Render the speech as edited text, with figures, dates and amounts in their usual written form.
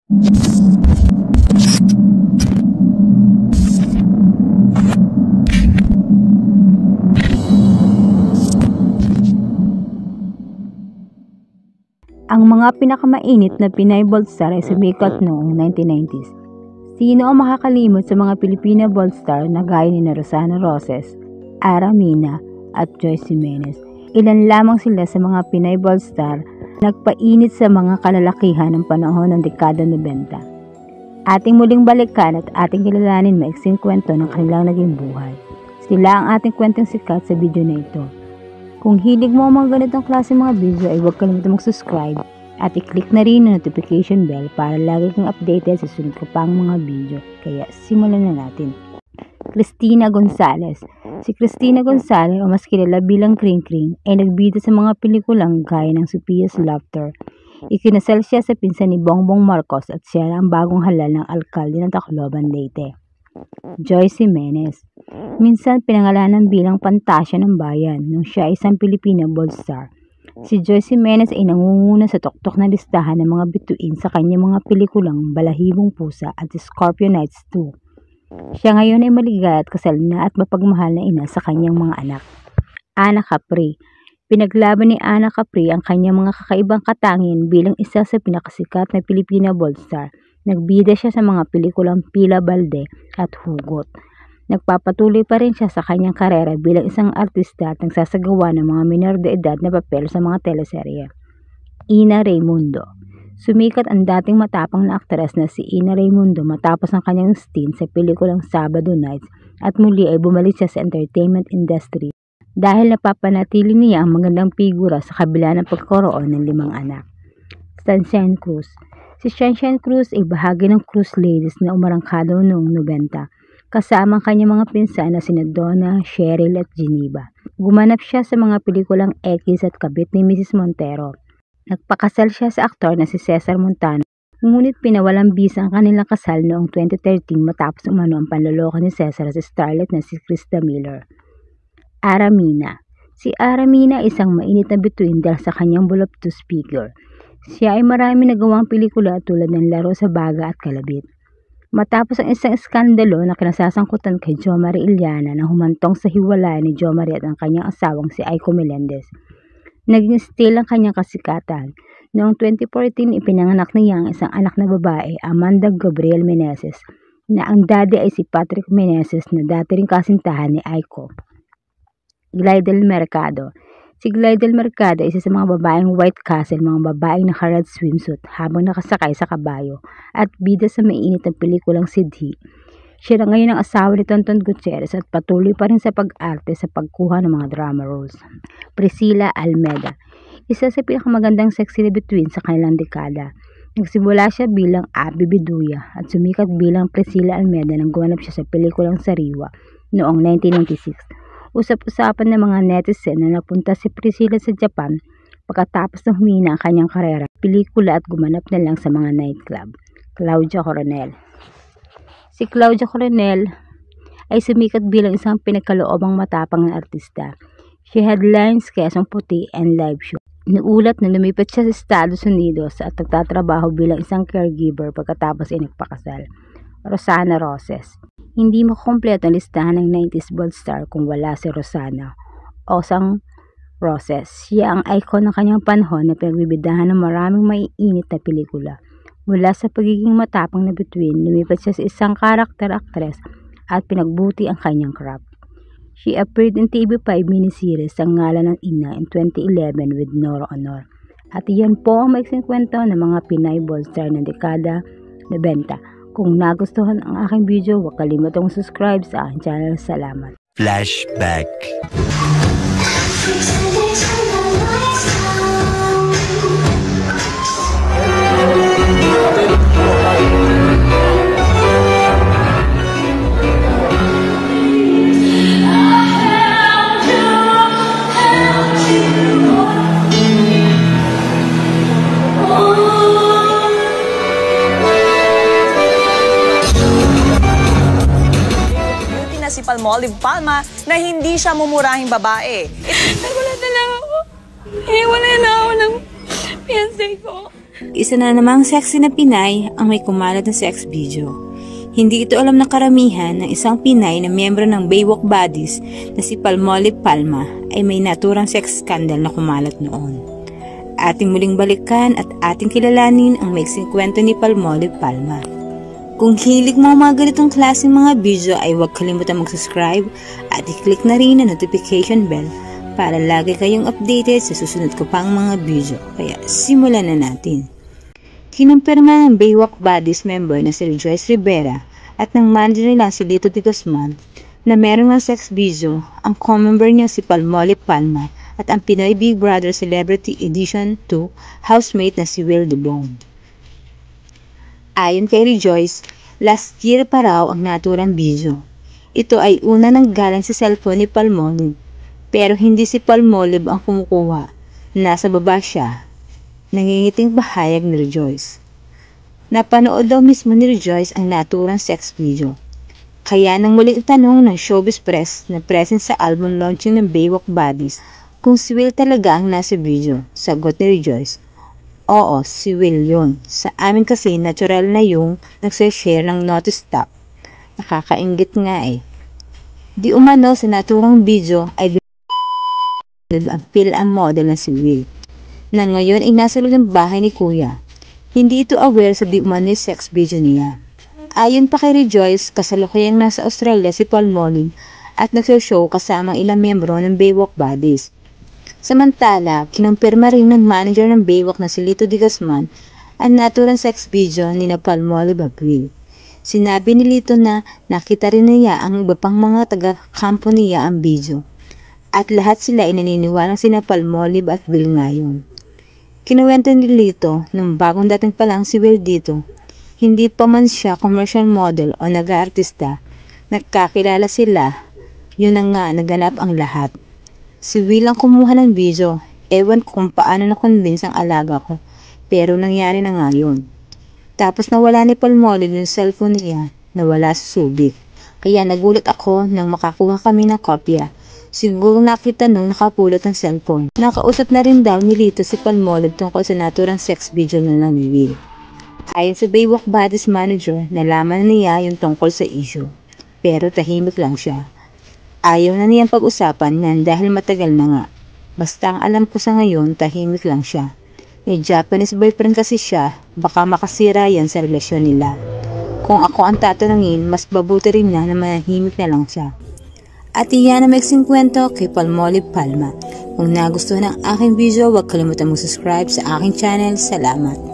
Ang mga pinakamainit na Pinay Bold Star ay sumikat noong 1990s. Sino ang makakalimot sa mga Pilipina Bold Star na gaya ni Rosana Roses, Ara Mina at Joyce Jimenez? Ilan lamang sila sa mga Pinay Bold Star na nagpainit sa mga kalalakihan ng panahon ng dekada 90. Ating muling balikan at ating kilalanin maiksing kwento ng kanilang naging buhay. Sila ang ating kwentong sikat sa video na ito. Kung hilig mo ang mga ganitong klase mga video ay huwag kalimutan mag-subscribe at i-click na rin ang notification bell para lagi kang updated sa sunod ko pang mga video. Kaya simulan na natin. Cristina Gonzalez. Si Cristina Gonzalez o mas kilala bilang Kring Kring ay nagbida sa mga pelikulang gaya ng Sophia's Laughter. Ikinasal siya sa pinsan ni Bongbong Marcos at siya ang bagong halal ng alkalde ng Tacloban, Leyte. Joyce Jimenez. Minsan pinangalanan bilang Pantasya ng Bayan nung siya ay isang Pilipina Bold Star. Si Joyce Jimenez ay nangunguna sa tuktok na listahan ng mga bituin sa kanyang mga pelikulang Balahibong Pusa at Scorpio Nights 2. Siya ngayon ay maligaya at kasal na at mapagmahal na ina sa kanyang mga anak. Ana Capri. Pinaglaban ni Ana Capri ang kanyang mga kakaibang katangian bilang isa sa pinakasikat na Pilipina Bold Star. Nagbida siya sa mga pelikulang Pila Balde at Hugot. Nagpapatuloy pa rin siya sa kanyang karera bilang isang artista at nagsasagawa ng mga minor de edad na papel sa mga teleserye. Ina Raimundo. Sumikat ang dating matapang na aktres na si Ina Raimundo matapos ang kanyang stint sa pelikulang Sabado Nights at muli ay bumalik siya sa entertainment industry dahil napapanatili niya ang magandang figura sa kabila ng pagkakaroon ng 5 anak. Sunshine Cruz. Si Sunshine Cruz ay bahagi ng Cruz Ladies na umarangkada noong 90, kasama ang kanyang mga pinsan na sina Donna, Cheryl at Geneva. Gumanap siya sa mga pelikulang X at kabit ni Mrs. Montero. Nagpakasal siya sa aktor na si Cesar Montano, ngunit pinawalang bisa ang kanilang kasal noong 2013 matapos umano ang panloloko ni Cesar sa starlet na si Krista Miller. Ara Mina. Si Ara Mina ay isang mainit na bituin dahil sa kanyang voluptuous figure. Siya ay marami nagawang pelikula tulad ng Laro sa Baga at Kalabit. Matapos ang isang iskandalo na kinasasangkutan kay Jo Marie Iliana na humantong sa hiwalayan ni Jo Marie at ang kanyang asawang si Aiko Melendez, naging still ang kanyang kasikatan. Noong 2014, ipinanganak niya ang isang anak na babae, Amanda Gabriel Meneses, na ang daddy ay si Patrick Meneses na dati ring kasintahan ni Aiko. Glidel Mercado. Si Glidel Mercado ay isa sa mga babaeng White Castle, mga babaeng naka-red swimsuit habang nakasakay sa kabayo at bida sa mainit na pelikulang Sidhi. Siya na ngayon ang asawa ni Tonton Gutierrez at patuloy pa rin sa pag-arte sa pagkuha ng mga drama roles. Priscilla Almeda. Isa sa pinakamagandang sexy na bituin sa kanilang dekada. Nagsimula siya bilang Abby Biduya at sumikat bilang Priscilla Almeda nang gumanap siya sa pelikulang Sariwa noong 1996. Usap-usapan ng mga netizen na napunta si Priscilla sa Japan pagkatapos na humina ang kanyang karera, pelikula at gumanap na lang sa mga nightclub. Claudia Coronel. Si Claudia Coronel ay sumikat bilang isang pinagkaloobang matapang na artista. She headlines Quezon Puti and live show. Inuulat na lumipat siya sa Estados Unidos at nagtatrabaho bilang isang caregiver pagkatapos ay nagpakasal. Rosana Roses. Hindi makukumpleto ang listahan ng 90s Bold Star kung wala si Rosana o sang Roses. Siya ang icon ng kanyang panahon na pinagbibidahan ng maraming maiinit na pelikula. Mula sa pagiging matapang na bituin, lumipat siya sa isang karakter-actress at pinagbuti ang kanyang craft. She appeared in TV5 miniseries ang Ngalan ng Ina in 2011 with Nora Honor. At iyan po ang maiksing kwento ng mga Pinay Bold Star ng dekada 90. Kung nagustuhan ang aking video, huwag kalimutang subscribe sa aking channel. Salamat. Flashback. Si Palmolive Palma na hindi siya mumurahing babae. Wala na lang ako. Wala na ako ng fiancé ko. Isa na namang sexy na Pinay ang may kumalat na sex video. Hindi ito alam ng karamihan ng isang Pinay na miyembro ng Baywalk Buddies na si Palmolive Palma ay may naturang sex scandal na kumalat noon. Ating muling balikan at ating kilalanin ang maiksing kwento ni Palmolive Palma. Kung hilig mo ang mga ganitong klaseng mga video ay huwag kalimutan mag-subscribe at i-click na rin ang notification bell para lagi kayong updated sa susunod ko pang mga video. Kaya simulan na natin. Kinumpirma ng Baywalk Buddies member na si Joyce Rivera at ng manager nila si Lito de Guzman na meron ng sex video ang co-member niya si Palmolive Palma at ang Pinoy Big Brother Celebrity Edition 2 housemate na si Will Dubong. Ayon kay Rejoice, last year pa raw ang naturang video. Ito ay una nang galing sa cellphone ni Palmolive. Pero hindi si Palmolive ang kumukuha. Nasa baba siya. Nangingiting bahayag ni Rejoice. Napanood daw mismo ni Rejoice ang naturang sex video. Kaya nang muling itanong ng Showbiz Press na present sa album launching ng Baywalk Buddies kung si Will talaga ang nasa video, sagot ni Rejoice, oo, si Will yun. Sa amin kasi natural na yung nagse-share ng notice stop. Nakakainggit nga eh. Di umano sa naturang video ay ang film model na si Will, na ngayon ay nasa loob ng bahay ni Kuya. Hindi ito aware sa di umano'y sex video niya. Ayon pa kay Rejoice, kasalukuyang nasa Australia si Palmolive at nagsoshow kasama ang ilang miyembro ng Baywalk Buddies. Samantala, kinumpirma rin ng manager ng Baywalk na si Lito de Guzman ang naturang sex video ni na Palmolive at Will. Sinabi ni Lito na nakita rin niya ang iba pang mga taga-kampo niya ang video. At lahat sila ay naniniwalang sina Palmolive at Will ngayon. Kinuwento ni Lito nung bagong dating pa lang si Will dito, hindi pa man siya commercial model o nag-aartista, nagkakilala sila, yun na nga naganap ang lahat. Si Will ang kumuha ng video, ewan kung paano na-convince ang alaga ko, pero nangyari na nga yun. Tapos nawala ni Palmolive yung cellphone niya, nawala sa Subic. Kaya nagulat ako nang makakuha kami ng kopya. Siguro nakita nung nakapulot ng cellphone. Nakausap na rin daw ni Lito si Palmolive tungkol sa naturang sex video na ni Will. Ayon sa Baywalk Buddies manager, nalaman niya yung tungkol sa issue. Pero tahimik lang siya. Ayaw na niyang pag-usapan yan dahil matagal na nga. Basta ang alam ko sa ngayon, tahimik lang siya. May Japanese boyfriend kasi siya, baka makasira yan sa relasyon nila. Kung ako ang tatanungin, mas mabuti rin na manahimik na lang siya. At iyan ang maiksing kwento kay Palmolive Palma. Kung nagustuhan ang aking video, huwag kalimutan mag-subscribe sa aking channel. Salamat!